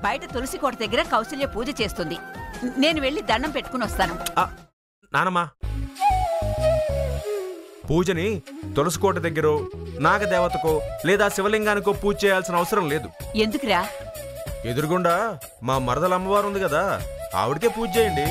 బయట తులసి కోట దగ్గర కౌసల్య పూజ చేస్తుంది. నేను వెళ్ళి దండం పెట్టుకుని వస్తాను. నానమ్మా, పూజని తులసికోట దగ్గర నాగదేవతకో లేదా శివలింగానికో పూజ చేయాల్సిన అవసరం లేదు. ఎందుకురా? ఎదురుగుండా మా మరదల అమ్మవారు ఉంది కదా, ఆవిడకే పూజ చేయండి.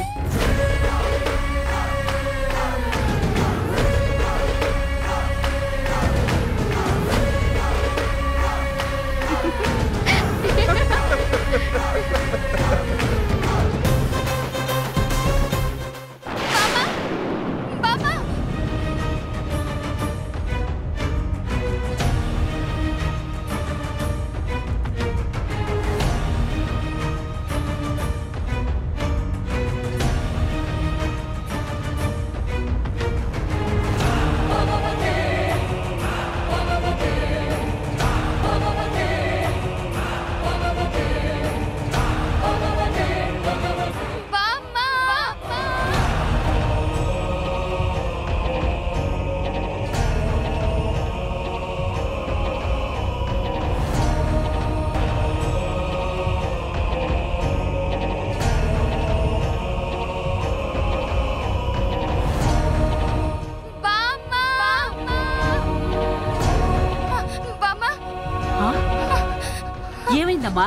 ఏమైందమ్మా?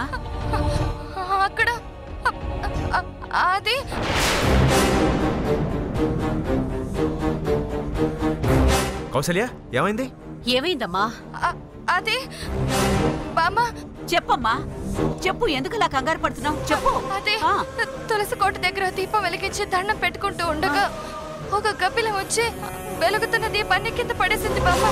అక్కడ అది కౌసల్య, ఏమైంది? ఏమైందమ్మా? అది బామ్మ. చెప్పమ్మా, చెప్పు. ఎందుకలా కంగారు పడుతున్నావు? చెప్పు. అదే తులసి కోట దగ్గర దీపం వెలిగించి దండం పెట్టుకుంటూ ఉండగా ఒక కపిలం వచ్చి వెలుగుతున్న దీపాన్ని కింద పడేసింది బామ్మ.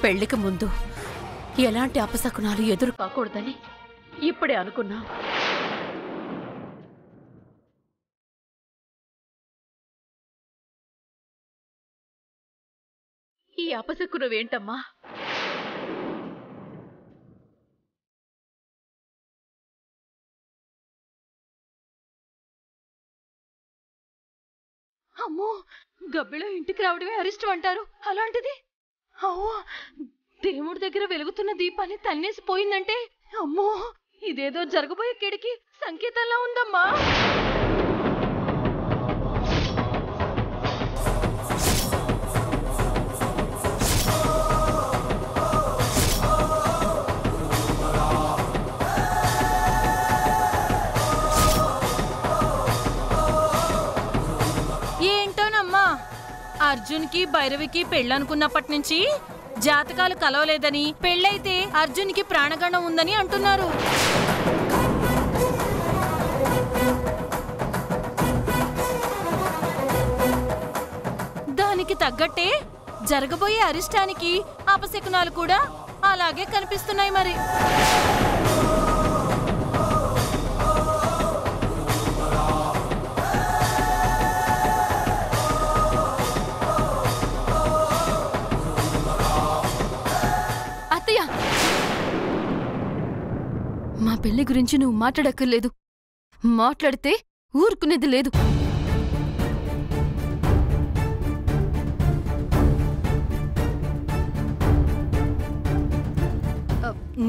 పెళ్లికి ముందు ఎలాంటి అపశకునాలు ఎదురు కాకూడదని ఇప్పుడే అనుకున్నా. ఈ అపశకునం ఏంటమ్మా? అమ్మో, గబ్బిలో ఇంటికి రావడమే అరిష్టం అంటారు. అలాంటిది అవ్వా, దేవుడి దగ్గర వెలుగుతున్న దీపాన్ని తన్నేసిపోయిందంటే అమ్మో, ఇదేదో జరగబోయే కేడికి సంకేతంలా ఉందమ్మా. ఏంటోనమ్మా, అర్జున్కి భైరవికి పెళ్ళనుకున్నప్పటి నుంచి జాతకాలు కలవలేదని, పెళ్ళైతే అర్జున్కి ప్రాణగణం ఉందని అంటున్నారు. దానికి తగ్గట్టే జరగబోయే అరిష్టానికి అపశకునాలు కూడా అలాగే కనిపిస్తున్నాయి మరి. మా పెళ్లి గురించి నువ్వు మాట్లాడక్కర్లేదు. మాట్లాడితే ఊరుకునేది లేదు.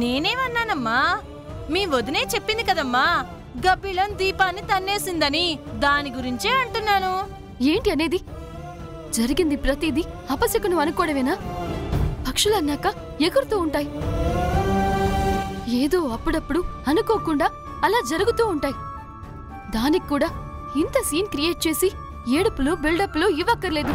నేనేమన్నానమ్మా? మీ వదినే చెప్పింది కదమ్మా, గబ్బిలం దీపాన్ని తన్నేసిందని. దాని గురించే అంటున్నాను. ఏంటి అనేది? జరిగింది ప్రతిదీ అపశకునం అనుకోవడమేనా? పక్షులన్నాక ఎగురుతూ ఉంటాయి. ఏదో అప్పుడప్పుడు అనుకోకుండా అలా జరుగుతూ ఉంటాయి. దానికి కూడా ఇంత సీన్ క్రియేట్ చేసి ఏడుపులు బిల్డప్లు ఇవ్వక్కర్లేదు.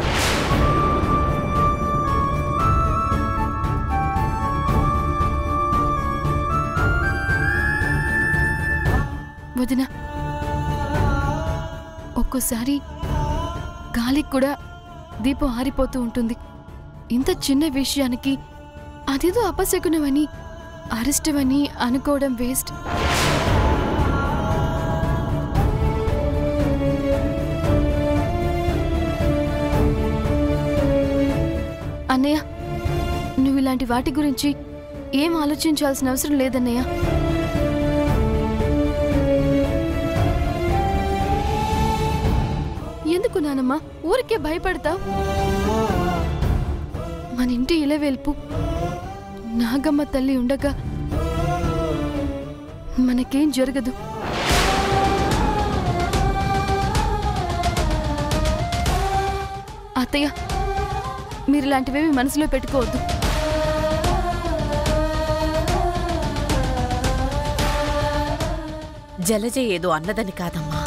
వదిన, ఒక్కోసారి గాలికి కూడా దీపం ఆరిపోతూ ఉంటుంది. ఇంత చిన్న విషయానికి అదేదో అపశకునమని అరిష్టమని అనుకోవడం వేస్ట్. అన్నయ్య, నువ్వు ఇలాంటి వాటి గురించి ఏం ఆలోచించాల్సిన అవసరం లేదన్నయ్య. ఎందుకు నానమ్మా ఊరికే భయపడతావు? మన ఇంటి ఇలవేల్పు నాగమ్మ తల్లి ఉండగా మనకేం జరగదు. అత్తయ్య, మీరిలాంటివేమి మనసులో పెట్టుకోవద్దు. జలజ ఏదో అన్నదని కాదమ్మా,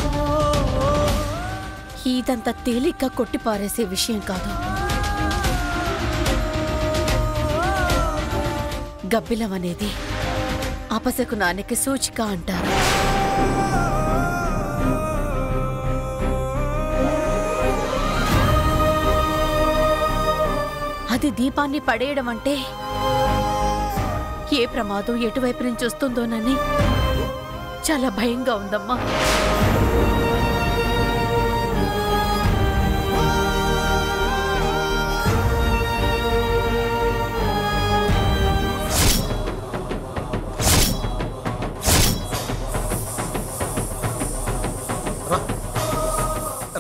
ఇదంతా తేలిగ్గా కొట్టిపారేసే విషయం కాదు. గబ్బిలం అనేది అపశకునానికి సూచిక అంటారు. అది దీపాన్ని పడేయడం అంటే ఏ ప్రమాదం ఎటువైపు నుంచి వస్తుందోనని చాలా భయంగా ఉందమ్మా.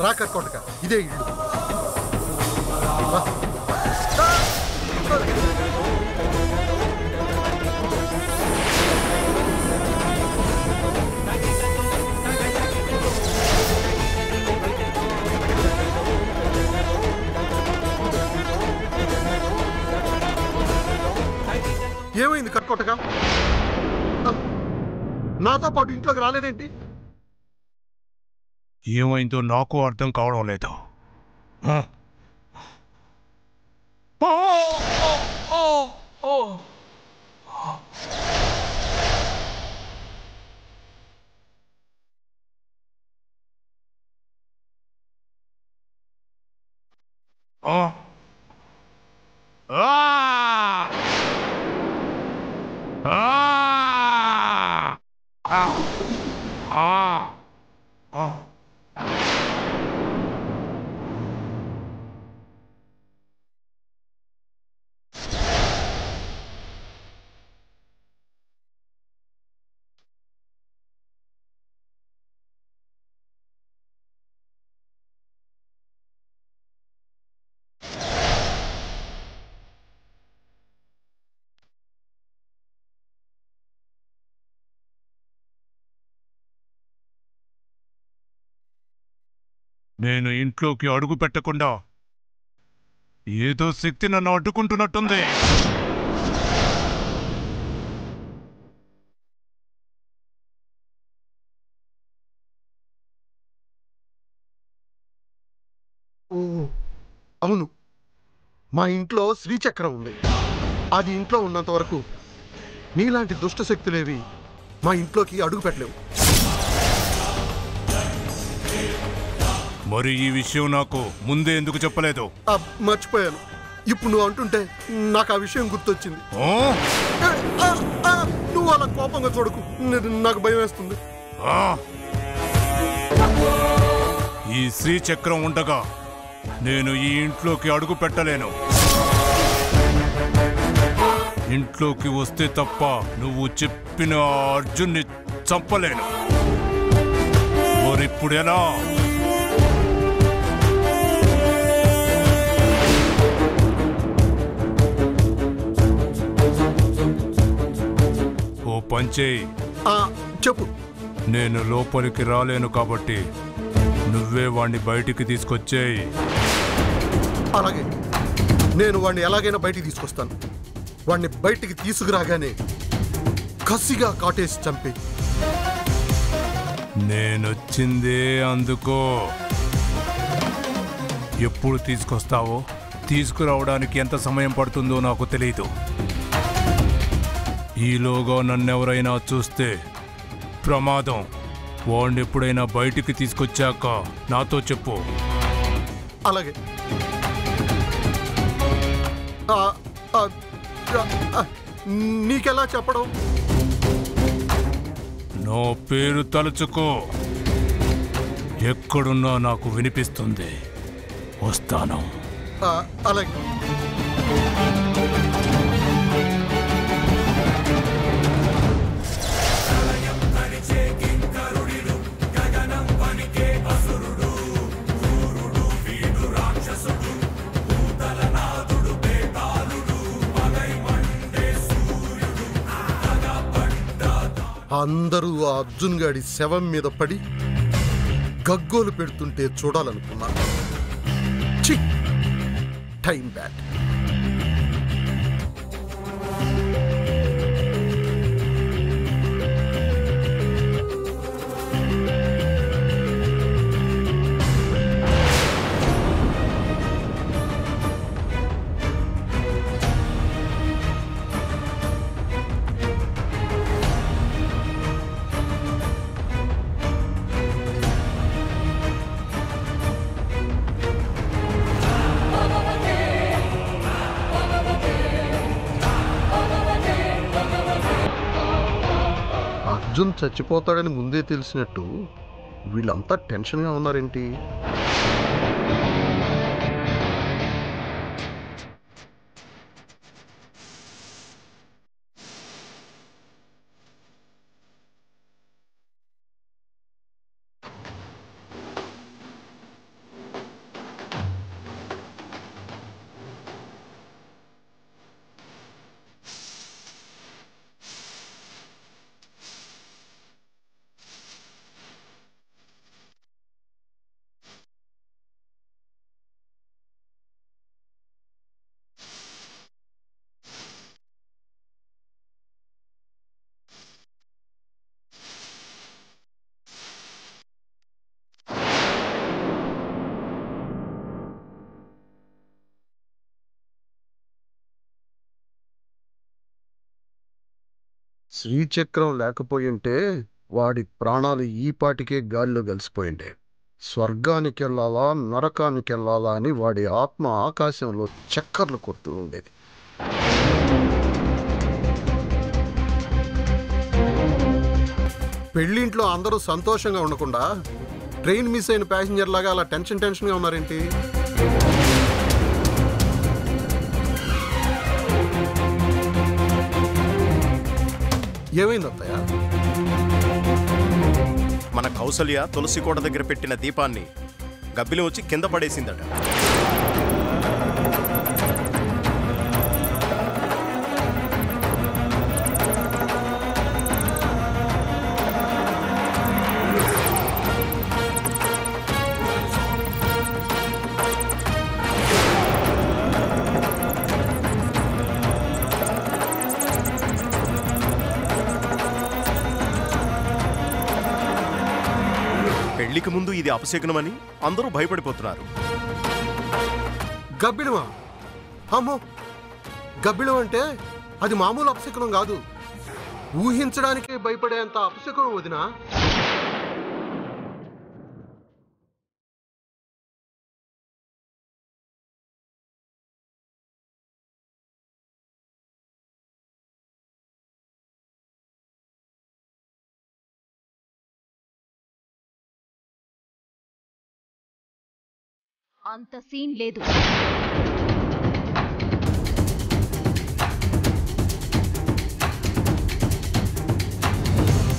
రా కట్టుకోటక, ఇదే ఇల్లు. ఏమైంది కట్టుకోటక? నాతో పాటు ఇంట్లోకి రాలేదేంటి? ఏమైందో నాకు అర్థం కావడం లేదు. నేను ఇంట్లోకి అడుగు పెట్టకుండా ఏదో శక్తి నన్ను అడ్డుకుంటున్నట్టుంది. అవును, మా ఇంట్లో శ్రీచక్రం ఉంది. అది ఇంట్లో ఉన్నంత వరకు నీలాంటి దుష్ట శక్తులేవి మా ఇంట్లోకి అడుగు పెట్టలేవు. మరి ఈ విషయం నాకు ముందే ఎందుకు చెప్పలేదు? మర్చిపోయాను. ఇప్పుడు నువ్వు అంటుంటే నాకు ఆ విషయం గుర్తొచ్చింది. నువ్వు అలా కోపంగా చూడకు, నాకు భయం వేస్తుంది. ఈ శ్రీచక్రం ఉండగా నేను ఈ ఇంట్లోకి అడుగు పెట్టలేను. ఇంట్లోకి వస్తే తప్ప నువ్వు చెప్పిన అర్జున్ని చంపలేను. మరిప్పుడెలా? ఓ పంచేయి. చెప్పు. నేను లోపలికి రాలేను కాబట్టి నువ్వే వాణ్ణి బయటికి తీసుకొచ్చేయి. అలాగే, నేను వాణ్ణి ఎలాగైనా బయటికి తీసుకొస్తాను. వాణ్ణి బయటికి తీసుకురాగానే కసిగా కాటేసి చంపి. నేనొచ్చిందే అందుకో. ఎప్పుడు తీసుకొస్తావో, తీసుకురావడానికి ఎంత సమయం పడుతుందో నాకు తెలీదు. ఈలోగా నన్నెవరైనా చూస్తే ప్రమాదం. వాడిని ఎప్పుడైనా బయటికి తీసుకొచ్చాక నాతో చెప్పు. అలాగే. నీకెలా చెప్పడం? నా పేరు తలుచుకో. ఎక్కడున్నా నాకు వినిపిస్తుంది. వస్తాను. అలాగే. అందరూ ఆ అర్జున్ గాడి శవం మీద పడి గగ్గోలు పెడుతుంటే చూడాలనుకున్నాను. Time bad. అర్జున్ చచ్చిపోతాడని ముందే తెలిసినట్టు వీళ్ళంతా టెన్షన్గా ఉన్నారేంటి? శ్రీచక్రం లేకపోయింటే వాడి ప్రాణాలు ఈ పాటికే గాలిలో కలిసిపోయిండే. స్వర్గానికి వెళ్ళాలా నరకానికి వెళ్ళాలా అని వాడి ఆత్మ ఆకాశంలో చక్కర్లు కొడుతూ ఉండేది. పెళ్ళింట్లో అందరూ సంతోషంగా ఉండకుండా ట్రైన్ మిస్ అయిన ప్యాసింజర్ లాగా అలా టెన్షన్గా ఉన్నారేంటి? ఏమైంది అత్తయ్య? మన కౌసల్య తులసి కోట దగ్గర పెట్టిన దీపాన్ని గబ్బిలం వచ్చి కింద పడేసిందట. పెళ్లికి ముందు ఇది అపశకునమని అందరూ భయపడిపోతున్నారు. గబ్బిలమా? అమ్మో, గబ్బిలం అంటే అది మామూలు అపశకునం కాదు. ఊహించడానికే భయపడేంత అపశకునం వదినా. అంత సీన్ లేదు.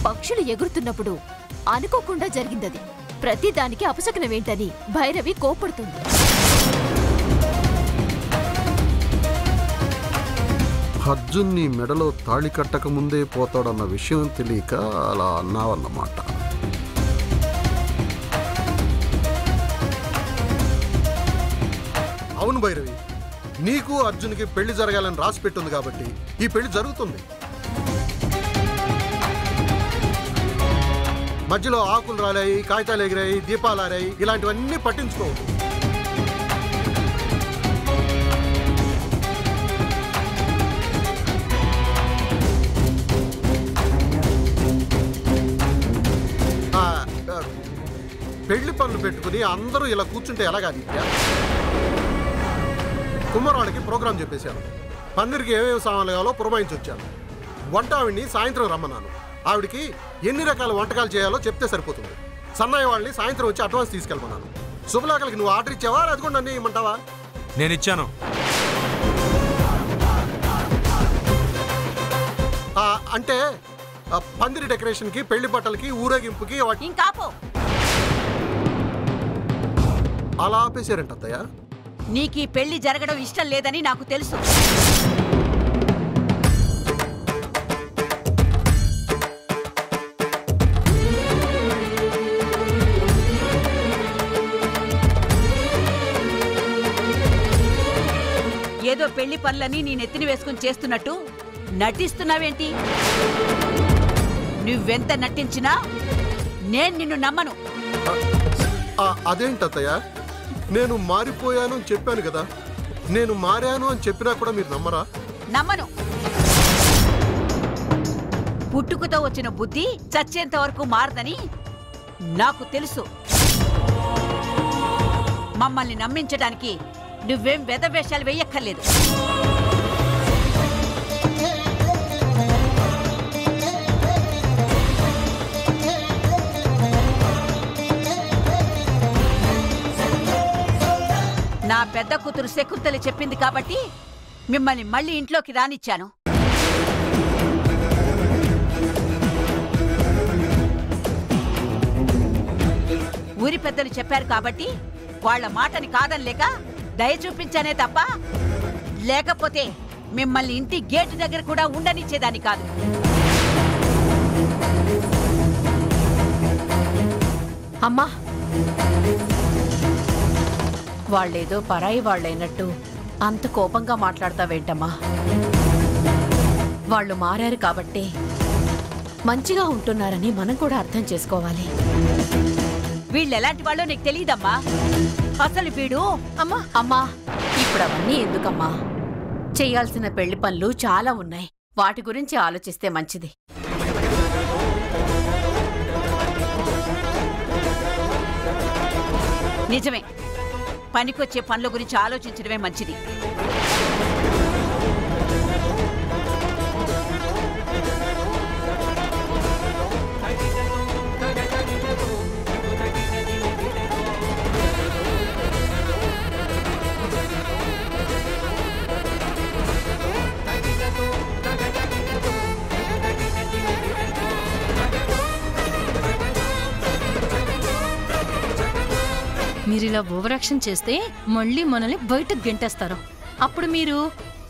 పక్షులు ఎగురుతున్నప్పుడు అనుకోకుండా జరిగిందది. ప్రతి దానికి అపశకునమేంటని భైరవి కోపడుతుంది. అర్జున్ నీ మెడలో తాళి కట్టక ముందే పోతాడన్న విషయం తెలియక అలా అన్నావన్నమాట. అవును భైరవి, నీకు అర్జున్కి పెళ్లి జరగాలని రాసి పెట్టుంది కాబట్టి ఈ పెళ్లి జరుగుతుంది. మధ్యలో ఆకులు రాలాయి, కాగితాలు ఎగిరాయి, దీపాలు ఆరాయి, ఇలాంటివన్నీ పట్టించుకోవద్దు. అందరూ ఇలా కూర్చుంటే ఎలాగా నిత్య? కుమ్మరాళ్ళకి ప్రోగ్రాం చెప్పేశాను. పందిరికి ఏమేమి సామాన్లు కావాలో పురమాయించి వచ్చాను. వంట ఆవిడ్ని సాయంత్రం రమ్మన్నాను. ఆవిడికి ఎన్ని రకాల వంటకాలు చేయాలో చెప్తే సరిపోతుంది. సన్నాయి వాళ్ళని సాయంత్రం వచ్చి అడ్వాన్స్ తీసుకెళ్ళమన్నాను. శుభలాకలకి నువ్వు ఆర్డర్ ఇచ్చావా, అది కూడా నన్ను ఇమ్మంటావా? నేను ఇచ్చాను. అంటే పందిరి డెకరేషన్కి, పెళ్లి బట్టలకి, ఊరేగింపుకి ఇంకాపో. అలా ఆపేశారంట అత్తయ్య. నీకు ఈ పెళ్లి జరగడం ఇష్టం లేదని నాకు తెలుసు. ఏదో పెళ్లి పనులని నీ నెత్తిని వేసుకుని చేస్తున్నట్టు నటిస్తున్నావేంటి? నువ్వెంత నటించినా నేను నిన్ను నమ్మను. అదేంటత్తయ్య, నేను మారిపోయాను అని చెప్పాను కదా. నేను మారాను అని చెప్పినా కూడా మీరు నమ్మరా? నమ్మను. పుట్టుకతో వచ్చిన బుద్ధి చచ్చేంత వరకు మారదని నాకు తెలుసు. మమ్మల్ని నమ్మించడానికి నువ్వేం వెధవేషాలు వేయక్కర్లేదు. నా పెద్ద కూతురు శకుంతల చెప్పింది కాబట్టి మిమ్మల్ని మళ్ళీ ఇంట్లోకి రానిచ్చాను. ఊరి పెద్దలు చెప్పారు కాబట్టి వాళ్ల మాటని కాదనిలేక దయ చూపించానే తప్ప, లేకపోతే మిమ్మల్ని ఇంటి గేటు దగ్గర కూడా ఉండనిచ్చేదాన్ని కాదు. అమ్మా, వాళ్ళేదో పరాయి వాళ్ళైనట్టు అంత కోపంగా మాట్లాడతావేంటమ్మా? వాళ్ళు మారారు కాబట్టి మంచిగా ఉంటున్నారని మనం కూడా అర్థం చేసుకోవాలి. వీళ్ళెలాంటి వాళ్ళో నీకు తెలియదమ్మా. అసలు వీడు అమ్మా ఇప్పుడు అవన్నీ ఎందుకమ్మా? చెయ్యాల్సిన పెళ్లి పనులు చాలా ఉన్నాయి. వాటి గురించి ఆలోచిస్తే మంచిది. నిజమే, పనికొచ్చే పనుల గురించి ఆలోచించడమే మంచిది. మీరిలా ఓవరాక్షన్ చేస్తే మళ్ళీ మనల్ని బయటకు గెంటేస్తారు. అప్పుడు మీరు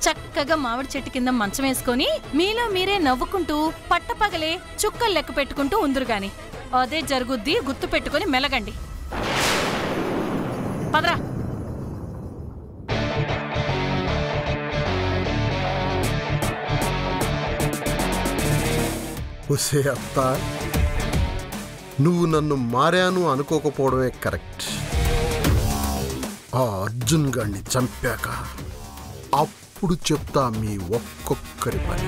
చక్కగా మామిడి చెట్టు కింద మంచం వేసుకొని మీలో మీరే నవ్వుకుంటూ పట్టపగలే చుక్కలు లెక్క పెట్టుకుంటూ ఉందరు గాని. అదే జరుగుద్ది, గుర్తు పెట్టుకొని మెలగండి. పదరా. అత్త, నువ్వు నన్ను మారాను అనుకోకపోవడమే కరెక్ట్. ఆ అర్జున్ గాడిని చంపాక అప్పుడు చెప్తా మీ ఒక్కొక్కరి పని.